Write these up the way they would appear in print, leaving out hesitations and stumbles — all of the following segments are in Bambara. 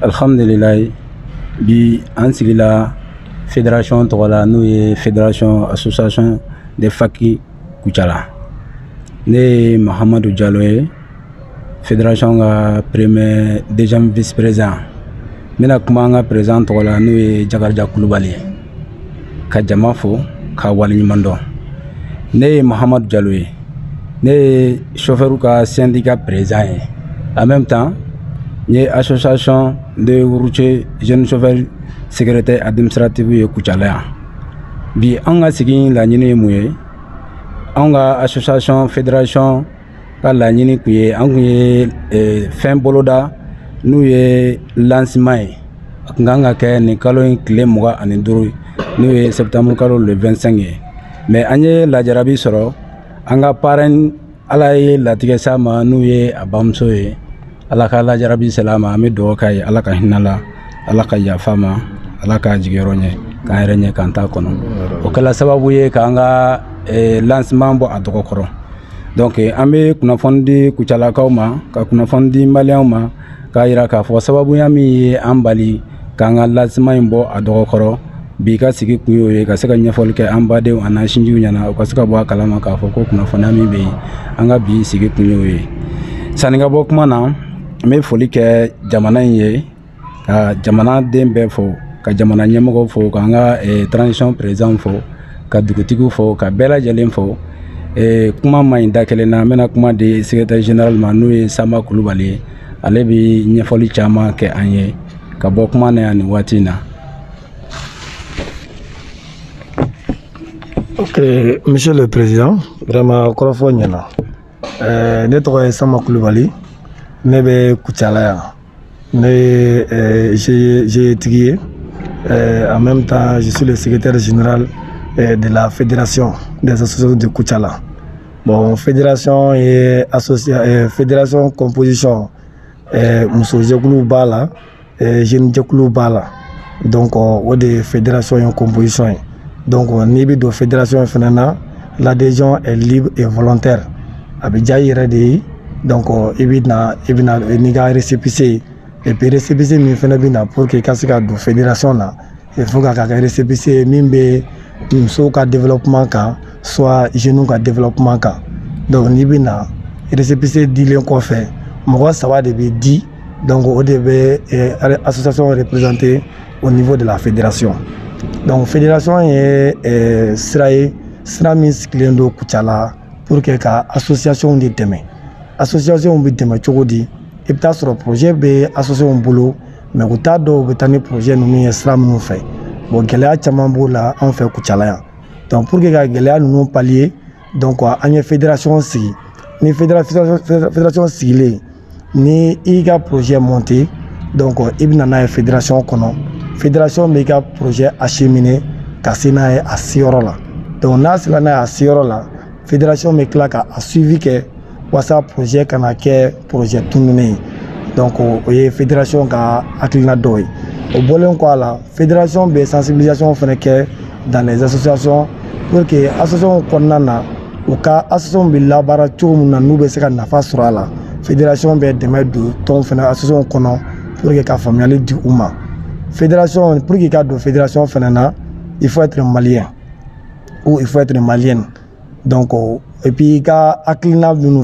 Alhamdulillah, bi an sigila fédération tɔgɔla n'o ye fédération association des Faki Kucala. Ne ye Mahamadou Diallo ye, fédération ka premier deuxième vice-président. N bɛna kuma an ka président tɔgɔla n'o ye Jakarija Kulubali ye, ka jama fo ka waleɲuman dɔn. Ne ye Mahamadou Diallo ye, ne ye chauffeur ka syndicat président ye. En même temps, n ye association de routiers jeunes chauffeurs secrétaire administratif ye Kucala yan. Bi an ka sigi laɲini ye mun ye? An ka association fédération ka laɲini kun ye an kun ye fɛn boloda n'u ye lancement ye. A kun kan ka kɛ nin kalo in tile 25 n'u ye septembre kalo le 25 ye. Mais an ye lajarabi sɔrɔ an ka parrain Ala ye latigɛ s'a ma n'u ye a bamuso ye. Ala ka lajarabi sela ma, an bɛ dugawu k'a ye, Ala ka hinɛ la, Ala ka yafa ma, Ala ka jigiyɔrɔ ɲɛ, k'an yɛrɛ ɲɛ k'an t'a kɔnɔ. O kɛla sababu ye k'an ka lancement bɔ a tɔgɔ kɔrɔ. Donc an bɛ kunnafoni di Kucalakaw ma, ka kunnafoni di maliyɛnw ma, k'a yira k'a fɔ sababuya min ye an bali k'an ka lancement in bɔ a tɔgɔ kɔrɔ. Bi ka sigi kun y'o ye, ka se ka ɲɛfɔli kɛ an badenw a n'an sinjiw ɲɛna, u ka se ka bɔ a kalama k'a fɔ ko kunnafoniya min bɛ yen, an ka bi sigi kun y'o ye. Sanni ka bɔ kuma na, n bɛ foli kɛ jamana in ye, ka jamanaden bɛɛ fo, ka jamana ɲɛmɔgɔw fo, k'an ka transition président fo, ka dugutigiw fo, ka bɛɛ lajɛlen fo. Kuma ma ɲi da kelen na, n bɛna kuma di secrétaire général ma n'o ye Sanba Kulubali ye. Ale bɛ ɲɛfɔli caman kɛ an ye, ka bɔ kuma na yan nin waati in na. Ok, Monsieur le Président, vraiment kɔrɔfɔ ɲɛna. Ne tɔgɔ ye Sanba Kulubali, ne bɛ Kucala yan. J'ai étudié, en même temps je suis le secrétaire général de la fédération des associations de Kucala. Bon, fédération et fédération composition muso jɛkulu b'a la, jeune jɛkulu b'a la. Donc o de fédération et composition. Donc n'i bɛ don fédération fana na, l'adhésion est libre et volontaire. A bɛ diya i yɛrɛ de ye. Donc i bɛna n'i ka récépissé, et puis récépissé min fana bɛ na pour que i ka se ka don fédération na, il faut ka kɛ récépissé min bɛ musow ka développement kan, soit jeunes ka développement kan. Donc n'i bɛ na récépissé dilen kɔfɛ, mɔgɔ 3 de bɛ di. Donc o de bɛ association représentée au niveau de la fédération. Donc fédération ye sira ye, sira min sigilen don Kucala pour que ka association de dɛmɛ. Association bɛ dɛmɛ cogo di? I bɛ taa sɔrɔ projet bɛ association bolo, mais u t'a dɔn u bɛ taa ni projet ninnu ye sira minnu fɛ. Bon, gɛlɛya caman b'o la an fɛ Kucala yan. Donc pour que ka gɛlɛya ninnu pallier, donc an ye fédération sigi. Ni fédération sigilen, ni i ka projet monté, donc i bɛ na n'a ye fédération kɔnɔ. Fédération bɛ i ka projet acheminer ka se n'a ye a seyɔrɔ la. Donc n'a sera n'a ye a seyɔrɔ la, fédération bɛ tila ka a suivi kɛ walasa projet kana kɛ projet tununnen ye. Donc o ye fédération ka hakilina dɔ ye. O bɔlen kɔ a la, fédération bɛ sensibilisation fana kɛ dans les associations pour que association kɔnɔna na u ka association bɛ labaara cogo min na n'u bɛ se ka nafa sɔrɔ a la. Fédération bɛ dɛmɛ don tɔn fana association kɔnɔ pour que ka faamuyali di u ma. Fédération, pour qu'il y ait une fédération, il faut être malien ou il faut être malienne. Donc, et puis, il y a nous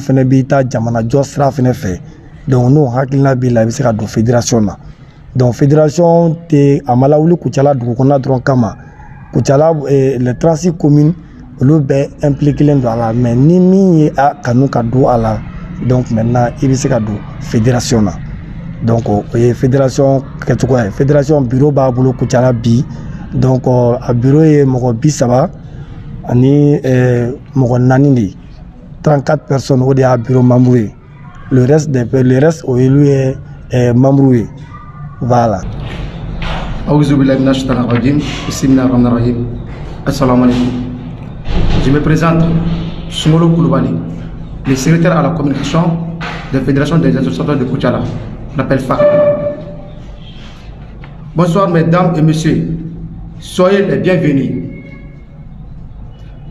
jamana josra fait. Donc, nous, une fédération. Donc, fédération, c'est amala ou Kucala Dukona Dronkama. Kucala, les 36 communes, le bé impliqué dans la mais ni mi a kanuka do à la. Donc, maintenant, il y a une fédération. Donc fédération fédération bureau b'a bolo Kucala bi. Donc a bureau est mɔgɔ 30 ani mɔgɔ 4 de 34 personnes au de a bureau membre. Le reste au lui est membre. Voilà. Assalamu alaikum. Je me présente, Soumolo Koulibaly, le secrétaire à la communication de la Fédération des associations de Kucala. On appelle FAC. Bonsoir mesdames et messieurs, soyez les bienvenus.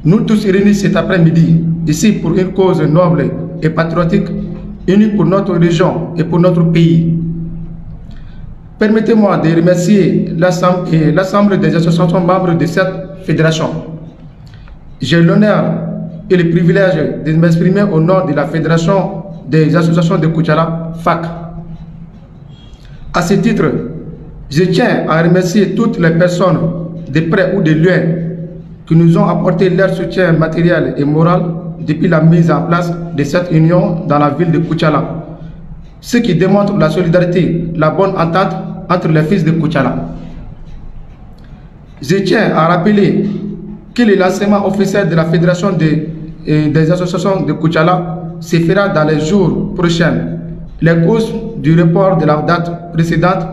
Nous tous réunis cet après-midi ici pour une cause noble et patriotique, unie pour notre région et pour notre pays. Permettez-moi de remercier l'Assemblée des associations membres de cette fédération. J'ai l'honneur et le privilège de m'exprimer au nom de la Fédération des associations de Koutiala, FAC. À ce titre, je tiens à remercier toutes les personnes de près ou de loin qui nous ont apporté leur soutien matériel et moral depuis la mise en place de cette union dans la ville de Koutiala, ce qui démontre la solidarité, la bonne entente entre les fils de Koutiala. Je tiens à rappeler que le lancement officiel de la Fédération des associations de Koutiala se fera dans les jours prochains. Les causes du report de la date précédente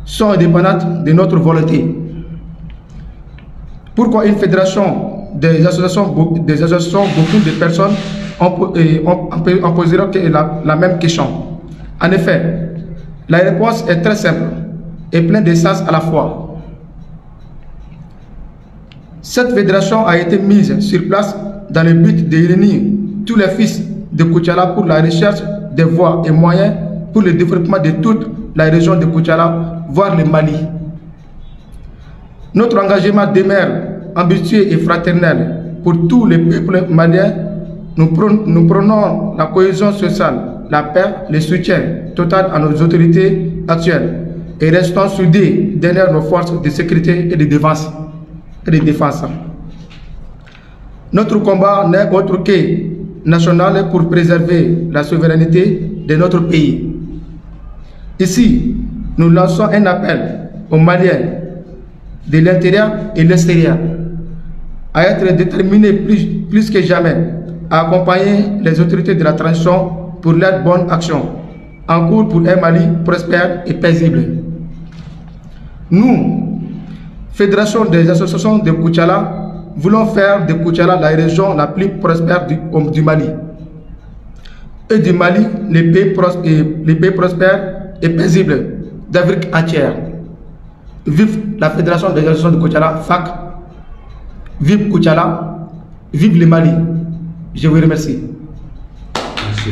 sont indépendantes de notre volonté. Pourquoi une fédération des associations, beaucoup de personnes en poseront la même question. En effet, la réponse est très simple et pleine de sens à la fois. Cette fédération a été mise sur place dans le but de réunir tous les fils de Koutiala pour la recherche des voies et moyens pour le développement de toute la région de Koutiala, voire le Mali. Notre engagement demeure ambitieux et fraternel pour tous les peuples maliens. Nous prenons la cohésion sociale, la paix, le soutien total à nos autorités actuelles et restons soudés derrière nos forces de sécurité et de défense. Notre combat n'est autre que national pour préserver la souveraineté de notre pays. Ici, nous lançons un appel aux Maliens de l'intérieur et de l'extérieur à être déterminés plus que jamais à accompagner les autorités de la transition pour leur bonne action en cours pour un Mali prospère et paisible. Nous, Fédération des associations de Koutiala, voulons faire de Koutiala la région la plus prospère du Mali. Et du Mali, les pays prospères et paisibles d'Afrique entière. Vive la Fédération des associations de Koutiala, FAC. Vive Koutiala. Vive le Mali. Je vous remercie. Merci.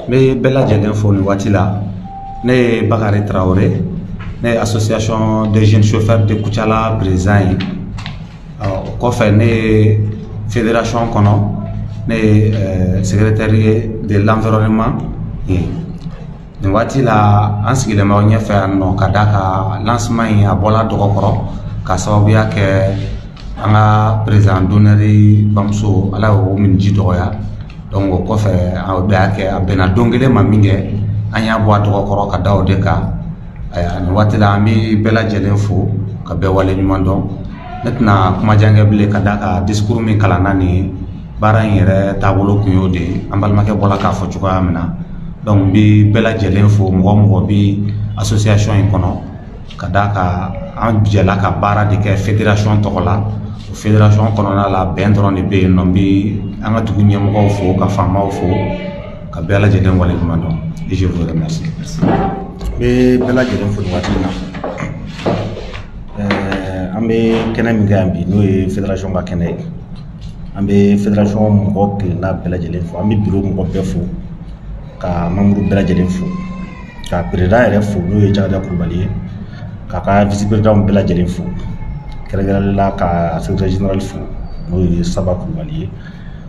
Mais bella jelen fo ni wati la ne Bakary Traoré ne association des jeunes chauffeurs de Koutiala président ko fe ne fédération kono ne secrétaire de l'environnement ni wati la an sigile ma nya fe no kadaka lancement ya bola dogokoro ka sababuya ke anga président d'honneur bamso ala o min jidoya donc ko fe awda ke abena dongele maminge anya bo dogokoro ka dawde ka aya ni wati la mi bela jelen fo ka be wale nyumando maintenant kuma jange bile kadaka discours min kala nani baran yere tabolo kuyode ambal make bola ka fo chuka amna donc bi bela jelen fo mo bi association in kono kadaka an bijela ka bara de ke fédération tokola fédération kono na la bendron de be no bi anga tugunye mo fo ka fama fo ka bela jelen wale mando et je vous remercie. Be bela jelen fo watina ambe kenem gambi no fédération ba kenay ambe fédération mo ke na bela jelen fo ambe bureau mo be fo ka membre bela jelen fo ka président re fo no jaada Kulbali ka vice président bela jelen fo la ka secrétaire général fo no Saba Kulbali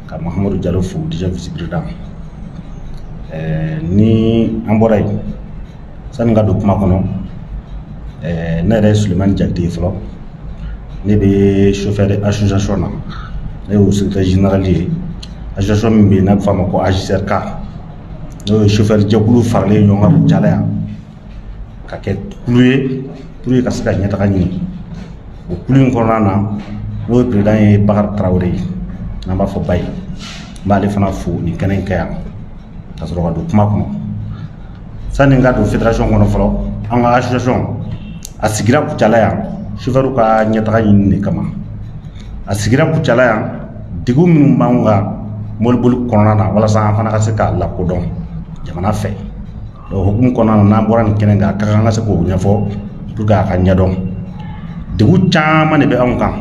ka Mahamadou Diallo fo déjà vice président ni amboray san nga do kuma kono na re Souleymane Diakité flo ne be chauffeur association na ne o secrétaire général association mbi na fama ko AGCRK no chauffeur jakulu farle nyonga Koutiala ka ke kuluye ka sika nyata kanyi o kulin korana no président Bakary Traoré namba fo bay mbale fana fo ni kenen kaya tasoro do kuma kuma sani nga do fédération kono folo anga association asigira Koutiala ya chauffeur ka nyata kanyi ni kama asigira Koutiala ya digu minnu banga molbul korana wala sa fana ka sika la ko don jamana fe do hukum korana na boran kenen ga ka nga se ko nyafo pour ga ka nyadon digu chama ne be an kan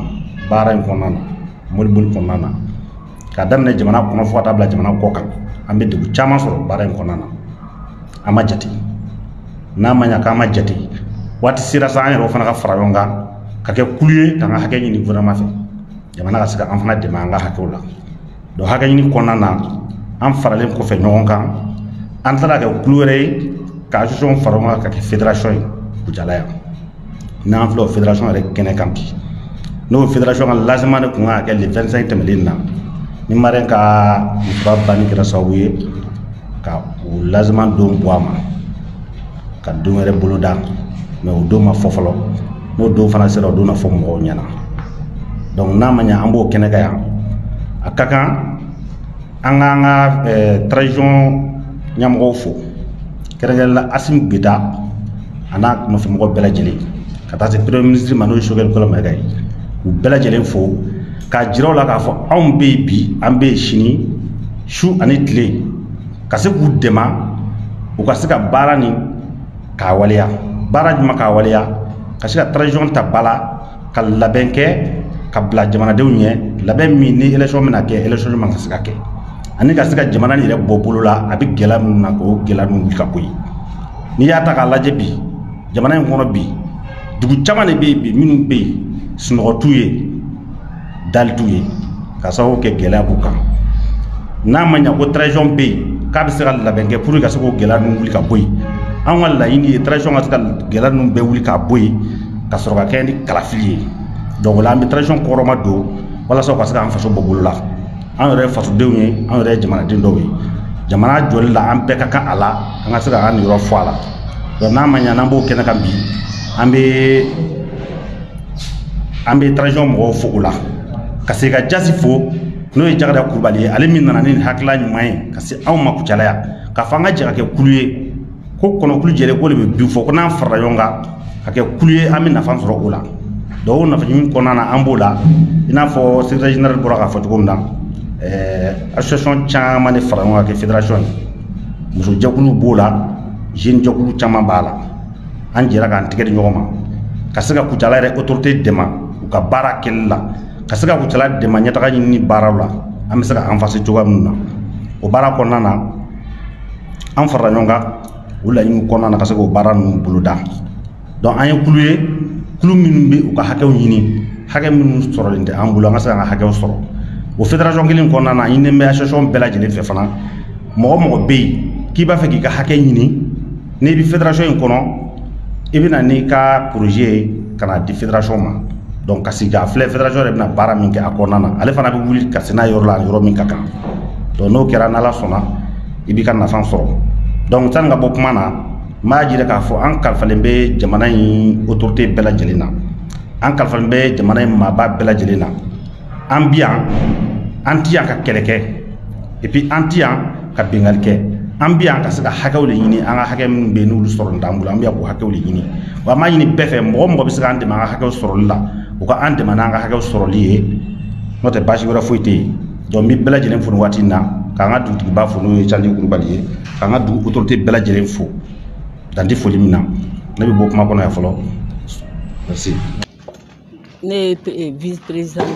bara en konana molbul konana ka daminɛ jamana kɔnɔ fo ka taa bila jamana kɔ kan an bɛ degun caman sɔrɔ baara in kɔnɔna na an ma jate n'a ma ɲa k'an ma jate waati sera sa an yɛrɛw fana ka fara ɲɔgɔn kan ka kɛ kulu ye k'an ka hakɛ ɲini gouvernement fɛ jamana ka se ka an fana dɛmɛ an ka hakɛw la donc hakɛ ɲini kɔnɔna na an faralen kɔfɛ ɲɔgɔn kan an tilala kɛ kulu wɛrɛ ye ka association fara ɲɔgɔn kan ka kɛ fédération ye Kucala yan n'an filɛ o fédération yɛrɛ kɛnɛ kan bi n'o fédération ka lancement de tun kan ka kɛ le 25 tɛmɛnen na ni marraine ka musoya banni kɛra sababu ye ka o lancement don bɔ a ma ka don wɛrɛ bolo da mais o don ma fɔ fɔlɔ n'o don fana sera o don na fɔ mɔgɔw ɲɛna donc n'a ma ɲa an b'o kɛnɛ kan yan a ka kan an k'an ka transition ɲɛmɔgɔw fo kɛrɛnkɛrɛnnenya la Assimi Goïta a n'a nɔfɛmɔgɔ bɛɛ lajɛlen ka taa se premier ministre ma n'o ye Choguel Kolo Mayiga ye u bɛɛ lajɛlen fo k'a jira u la k'a fɔ anw bɛ yen bi an bɛ yen sini su ani tile ka se k'u dɛmɛ u ka se ka baara nin k'a waleya baara jumɛn k'a waleya ka se ka transition ta ba la ka labɛn kɛ ka bila jamanadenw ɲɛ labɛn min ni élection bɛna kɛ élection man ka se ka kɛ ani ka se ka jamana nin yɛrɛ bɔ bolo la a bɛ gɛlɛya minnu na k'o gɛlɛya ninnu wuli ka bɔ yen n'i y'a ta k'a lajɛ bi jamana in kɔnɔ bi dugu caman de bɛ yen bi minnu bɛ yen sunɔgɔ t'u ye dali t'u ye ka sababu kɛ gɛlɛya b'u kan n'a ma ɲa ko transition bɛ yen k'a bɛ se ka labɛn kɛ pour que ka se k'o gɛlɛya ninnu wuli ka bɔ yen an ka laɲini ye transition ka se ka gɛlɛya ninnu bɛɛ wuli ka bɔ yen ka sɔrɔ ka kɛ ni kalafili ye donc o la an bɛ transition kɔrɔma don walasa u ka se k'an faso bɔ bolo la an yɛrɛ ye fasodenw ye an yɛrɛ ye jamanaden dɔw ye jamana jɔli la an bɛɛ ka kan a la an ka se ka an yɔrɔ fɔ a la donc n'a ma ɲa n'an b'o kɛnɛ kan bi an bɛ transition mɔgɔw fo o la ka se ka Jasi fo n'o ye Jakada Kulubali ye ale min nana ni hakilila ɲuman ye ka se anw ma Kucala yan k'a fɔ an ka jɛ ka kɛ kulu ye ko kɔnɔkulu jɛlen ko de bɛ bin fɔ ko n'an farala ɲɔgɔn kan ka kɛ kulu ye an bɛ nafa sɔrɔ o la donc o nafa ɲini kɔnɔna na an b'o la i n'a fɔ secrétaire général bɔra k'a fɔ cogo min na association caman de fara ɲɔgɔn kan kɛ fédération ye muso jɛkulu b'o la jeune jɛkulu caman b'a la an jɛra k'an tigɛ di ɲɔgɔn ma ka se ka Kucala yɛrɛ autorité dɛmɛ u ka baara kɛli la ka se ka Kucala dɛmɛ ɲɛtaga ɲini baaraw la an bɛ se ka anfasi cogoya minnu na o baara kɔnɔna na an farala ɲɔgɔn kan o laɲini kɔnɔna na ka se k'o baara ninnu boloda donc an ye kulu ye kulu minnu bɛ u ka hakɛw ɲini hakɛ minnu sɔrɔlen tɛ an bolo an ka se k'an ka hakɛw sɔrɔ o fédération kelen kɔnɔna na an ɲininen bɛ association bɛɛ lajɛlen fɛ fana mɔgɔ mɔgɔ bɛ yen k'i b'a fɛ k'i ka hakɛ ɲini n'i bɛ fédération in kɔnɔ i bɛ na n'i ka projet ye ka na di fédération ma donc ka sigi k'a filɛ fédération yɛrɛ bɛna baara min kɛ a kɔnɔna na ale fana bɛ wuli ka se n'a yɔrɔ la yɔrɔ min ka kan donc n'o kɛra n'Ala sɔnna i b'i ka nafa sɔrɔ donc sani ka bɔ kuma na n b'a jira k'a fɔ an kalifalen bɛ jamana in autorité bɛɛ lajɛlen na an kalifalen bɛ jamana in maaba bɛɛ lajɛlen na an bi yan an ti yan ka kɛlɛ kɛ et puis an ti yan ka bengali kɛ an bi yan ka se ka hakɛw de ɲini an ka hakɛ minnu bɛ yen n'olu sɔrɔlen t'an bolo an bɛ yan k'o hakɛw de ɲini wa an b'a ɲini bɛɛ fɛ mɔgɔ mɔgɔ bɛ se k'an dɛmɛ an ka hakɛw sɔrɔli la u ka an dɛmɛ n'an ka hakɛw sɔrɔli ye n'o tɛ baasi wɛrɛ foyi tɛ yen donc n bɛ bɛɛ lajɛlen fo nin waati in na k'an ka dugutigiba fo n'o ye Candi Kulubali ye k'an ka dugu autorité bɛɛ lajɛlen fo dan tɛ foli min na ne bɛ bɔ kuma kɔnɔ yan fɔlɔ merci. Ne ye vice présidente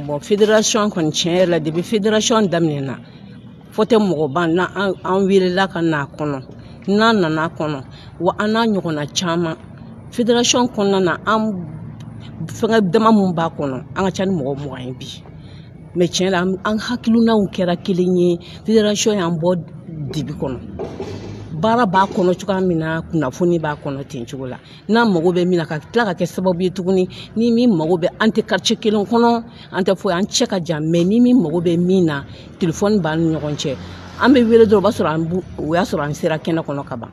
bon fédération kɔni tiɲɛ yɛrɛ la depuis fédération daminɛna fɔ tɛ mɔgɔ ban na an welela ka na kɔnɔ n'an nana kɔnɔ wa an n'a ɲɔgɔnna caman fédération kɔnɔna na an fɛngɛ dama mun b'a kɔnɔ an ka ca ni mɔgɔ 20 ye bi mais tiɲɛ la an hakilinaw kɛra kelen ye fédération y'an bɔ dibi kɔnɔ baara b'a kɔnɔ cogoya min na kunnafoni b'a kɔnɔ ten cogo la n'an mago bɛ min na ka tila ka kɛ sababu ye tuguni ni min mago bɛ an tɛ quartier kelen kɔnɔ an tɛ foyi an cɛ ka jan mais ni min mago bɛ min na téléphone b'an ni ɲɔgɔn cɛ an bɛ wele dɔrɔn o b'a sɔrɔ o y'a sɔrɔ an sera kɛnɛ kɔnɔ ka ban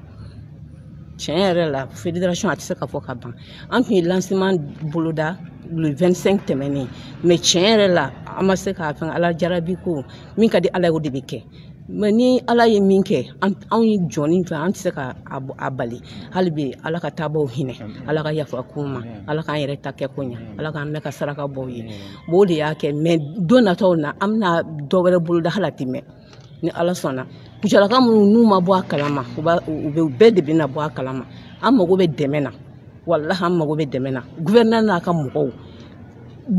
tiɲɛ yɛrɛ la fédération a tɛ se ka fɔ ka ban an tun ye lancement boloda le 25 tɛmɛnen mais tiɲɛ yɛrɛ la an ma se k'a fɛn ala jarabi ko min ka di ala ye o de bɛ kɛ mais ni ala ye min kɛ anw ye jɔnni fɛ an tɛ se ka a bali hali bi ala ka taabaw hinɛ ala ka yafa k'u ma ala k'an yɛrɛ ta kɛ ko ɲɛ ala k'an mɛn ka saraka bɔ ye o de y'a kɛ mais don nataw na an bɛna dɔ wɛrɛ boloda hali a tɛ mɛn ni ala sɔnna Kucalaka minnu n'u ma bɔ a kalama u bɛɛ de bɛna bɔ a kalama an mago bɛ dɛmɛ na walahi an mago bɛ dɛmɛ na gouverneur n'a ka mɔgɔw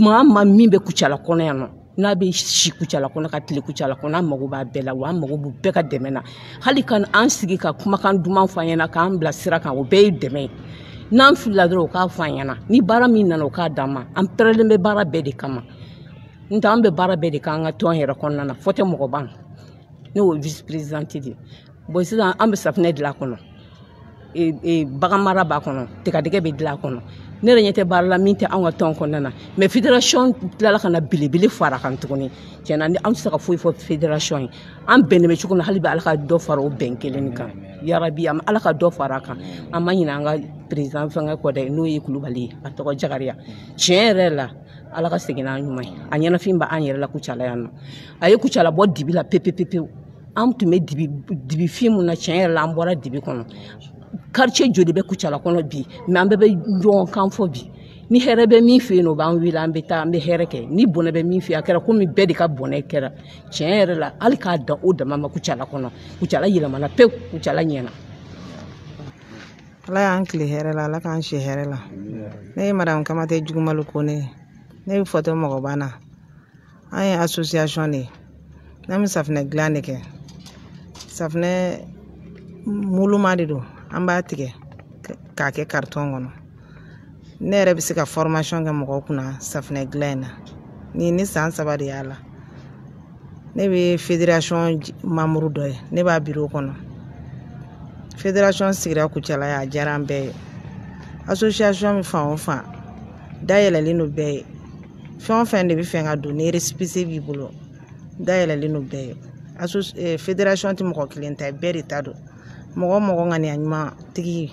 maa min bɛ Kucala kɔnɔ yan nɔ n'a bɛ si Kucala kɔnɔ ka tile Kucala kɔnɔ an mago b'a bɛɛ la wa an mago b'u bɛɛ ka dɛmɛ na hali ka an sigi ka kumakan duman fɔ an ɲɛna k'an bila sira kan o bɛɛ ye dɛmɛ ye n'an filila dɔrɔn o k'a fɔ an ɲɛna ni baara min nana o k'a d'an ma an pɛrɛlen bɛ baara bɛɛ de kama n tɛ an bɛ baara bɛɛ de kan an ka tɔn yɛrɛ kɔnɔna na fɔ tɛ mɔgɔ ban ne y'o vice présidente de bon sisan an bɛ safinɛ dilan a kɔnɔ bagan mara b'a kɔnɔ tigadɛgɛ bɛ dilan a kɔnɔ ne yɛrɛ ɲɛ tɛ baara la min tɛ an ka tɔn kɔnɔna na mais fédération tilala ka na belebele fara kan tuguni tiɲɛna an tɛ se ka foyi fɔ fédération ye an bɛnnen bɛ cogo min na hali bi ala ka dɔ fara o bɛn kelen kan yarabi ala ka dɔ fara a kan an ma ɲinɛ an ka président fɛngɛ kɔ dɛ n'o ye Kulubali ye a tɔgɔ Jagariya tiɲɛ yɛrɛ la ala ka segin n'an ɲuman ye a ɲɛnafin b'an yɛrɛ la Kucala yan nɔ a ye Kucala bɔ dibi la pepepepewu an tun bɛ dibi fin mun na tiɲɛ yɛrɛ la an bɔra dibi kɔnɔ quartier joli bɛ Kucala kɔnɔ bi mais an bɛɛ bɛ ɲɔgɔn kan fɔ bi ni hɛrɛ bɛ min fɛ yen o b'an wele an bɛ taa an bɛ hɛrɛ kɛ ni bɔnɛ bɛ min fɛ yen a kɛra komi bɛɛ de ka bɔnɛ kɛra tiɲɛ yɛrɛ la hali k'a dan o dama ma Kucala kɔnɔ Kucala yɛlɛmana pewu Kucala ɲɛna ala y'an tile hɛrɛ la ala k'an si hɛrɛ la ne ye madame Kamate Jugumalo Kone ne bɛ fɔtɔ mɔgɔ banna an ye association de ye n'an bɛ safinɛ dilan de kɛ safinɛ muluma de don an b'a tigɛ k'a kɛ carton kɔnɔ ne yɛrɛ bɛ se ka formation kɛ mɔgɔw kunna safinɛ dilan in na ni san 3 de y'a la ne bɛ fédération membre dɔ ye ne b'a bureau kɔnɔ fédération sigira Kucala y'a diyara an bɛɛ ye association min fan o fan dayɛlɛlen don bɛɛ ye fɛn o fɛn de bɛ fɛ ka don ni récépissé b'i bolo dayɛlɛlen don bɛɛ ye fédération tɛ mɔgɔ kelen ta ye bɛɛ de ta don mɔgɔ mɔgɔ ŋaniya ɲuman tigi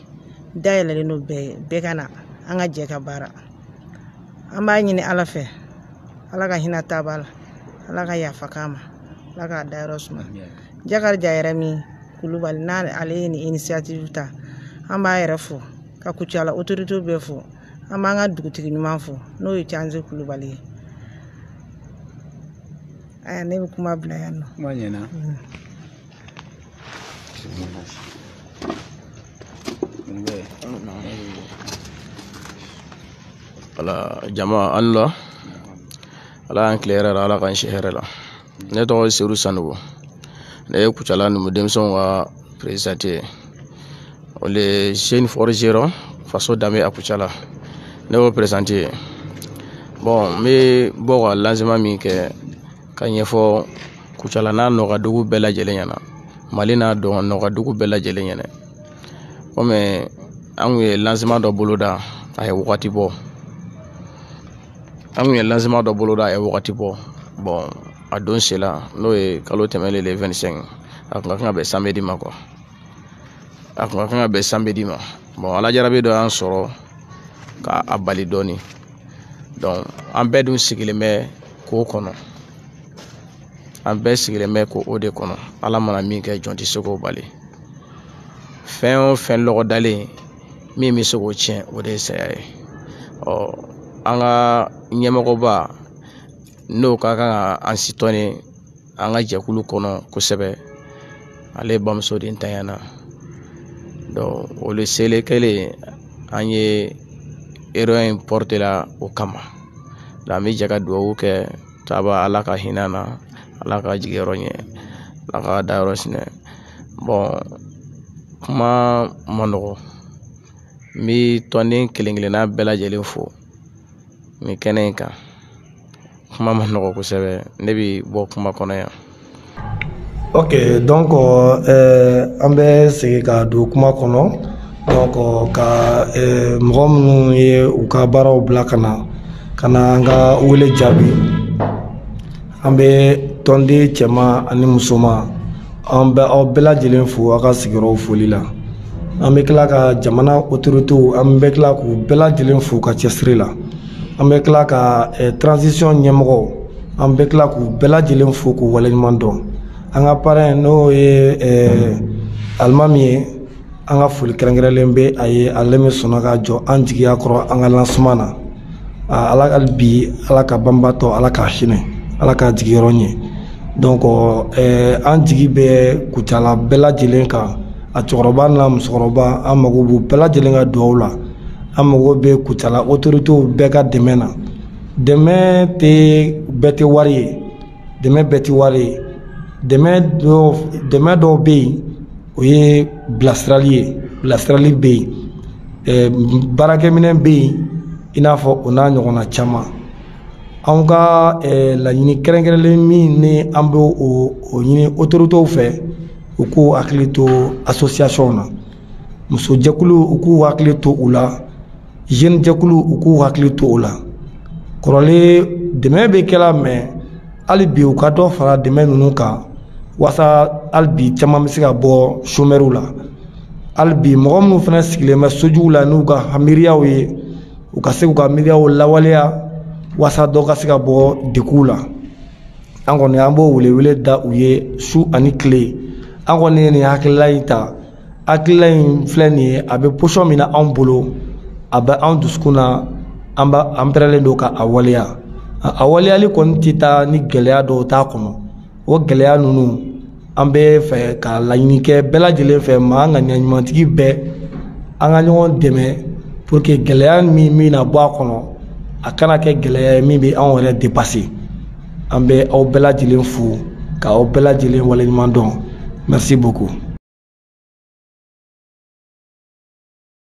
dayɛlɛlen don bɛɛ ye bɛɛ ka na an ka jɛ ka baara an b'a ɲini ala fɛ ala ka hinɛ taaba la ala ka yafa k'a ma ala k'a dayɔrɔ suma Jakarija yɛrɛ min Kulubali n'ale ye ni initiative ta an b'a yɛrɛ fo ka Kucala autorité bɛɛ fo an b'an ka dugutigi ɲuman fo n'o ye Canze Kulubali ye aya ne bɛ kuma bila yan nɔ ma ɲɛna ala jama Allah ala an kilera ala kan shi hɛrɛ la ne tɔgɔ Seru Sanogo ne ye Kucala numu denmisɛnw ka président ye o le jeune forgeron faso danbe a Kucala ne y'o président ye bon n bɛ bɔ ka lancement min kɛ ka ɲɛfɔ Kucala n'a nɔgɔdugu bɛɛ lajɛlen ɲɛna Mali n'a dɔn nɔgɔdugu bɛɛ lajɛlen ɲɛna komi an kun ye lancement dɔ boloda a ye wagati bɔ bon a don sela n'o ye kalo tɛmɛlen le 25 a kun ka kan ka bɛn samedi ma quoi bon ala jarabi dɔ y'an sɔrɔ k'a bali dɔɔni donc an bɛɛ dun sigilen bɛ k'o kɔnɔ an bɛɛ sigilen bɛ k'o de kɔnɔ ala mana min kɛ jɔn tɛ se k'o bali fɛn o fɛn lɔgɔdalen min bɛ se k'o tiɲɛ o de ye saya ye an ka ɲɛmɔgɔba n'o ka kan ka an sitɔni an ka jɛkulu kɔnɔ kosɛbɛ ale bamuso de ntanyana donc o le sele kelen an ye erreur in porte la o kama donc an bɛ jɛ ka dugawu kɛ taba ala ka hinɛ na ala ka jigiyɔrɔ ɲɛ ala ka dayɔrɔ sinɛ bon kuma ma nɔgɔ n bɛ tɔnden kelen kelenna bɛɛ lajɛlen fo nin kɛnɛ in kan kuma ma nɔgɔ kosɛbɛ ne bɛ bɔ kuma kɔnɔ yan. Ok, donc an bɛ segin ka don kuma kɔnɔ donc ka mɔgɔ minnu ye u ka baaraw bila ka na an ka wele jaabi an bɛ tɔnden cɛman ani musoman an bɛ aw bɛɛ lajɛlen fo aw ka sigiyɔrɔ foli la an bɛ tila ka jamana autorités an bɛ tila k'u bɛɛ lajɛlen fo ka cɛsiri la an bɛ tila ka transition ɲɛmɔgɔw an bɛ tila k'u bɛɛ lajɛlen fo k'u waleɲuman dɔn an ka parrain n'o ye alimami ye an ka foli kɛrɛnkɛrɛnlen bɛ a ye ale min sɔnna ka jɔ an jigiya kɔrɔ an ka lancement na ala ka bi ala ka banbatɔ ala ka hinɛ ala ka jigiyɔrɔ ɲɛ donc an jigi bɛ Kucala bɛɛ lajɛlen kan a cɛkɔrɔba n'a musokɔrɔba an mago b'u bɛɛ lajɛlen ka dugawu la an mago bɛ Kucala autorités bɛɛ ka dɛmɛ na dɛmɛ tɛ bɛɛ tɛ wari ye dɛmɛ bɛɛ tɛ wari ye dɛmɛ dɔw bɛ yen o ye bilasirali ye bilasirali bɛ yen baarakɛminɛn bɛ yen i n'a fɔ o n'a ɲɔgɔnna caman anw ka laɲini kɛrɛnkɛrɛnlen min ni an bɛ o ɲini autorités fɛ u k'u hakili to association na musojɛkulu u k'u hakili to u la jeune jɛkulu u k'u hakili to o la kɔrɔlen dɛmɛ bɛ kɛla mɛ hali bi u ka dɔ fara dɛmɛ ninnu kan walasa hali bi caman bɛ se ka bɔ chômeurs la hali bi mɔgɔ minnu fana sigilen bɛ sojugu la n'u ka miiriyaw ye u ka se k'u ka miiriyaw lawaleya walasa dɔ ka se ka bɔ degun la an kɔni an b'o welewele da u ye su ani tile an kɔni ye nin hakilila in ta hakilila in filɛ nin ye a bɛ position min na anw bolo a bɛ anw dusukun na an pɛrɛnlen don ka a waleya a waleyali kɔni tɛ taa ni gɛlɛya dɔw t'a kɔnɔ o gɛlɛya ninnu an bɛ fɛ ka laɲini kɛ bɛɛ lajɛlen fɛ maa an ka ɲaɲumantigi bɛɛ an ka ɲɔgɔn dɛmɛ pour que gɛlɛya min na bɔ a kɔnɔ a kana kɛ gɛlɛya ye min bɛ anw yɛrɛ dépasser an bɛ aw bɛɛ lajɛlen fo ka aw bɛɛ lajɛlen waleɲuman dɔn merci beaucoup.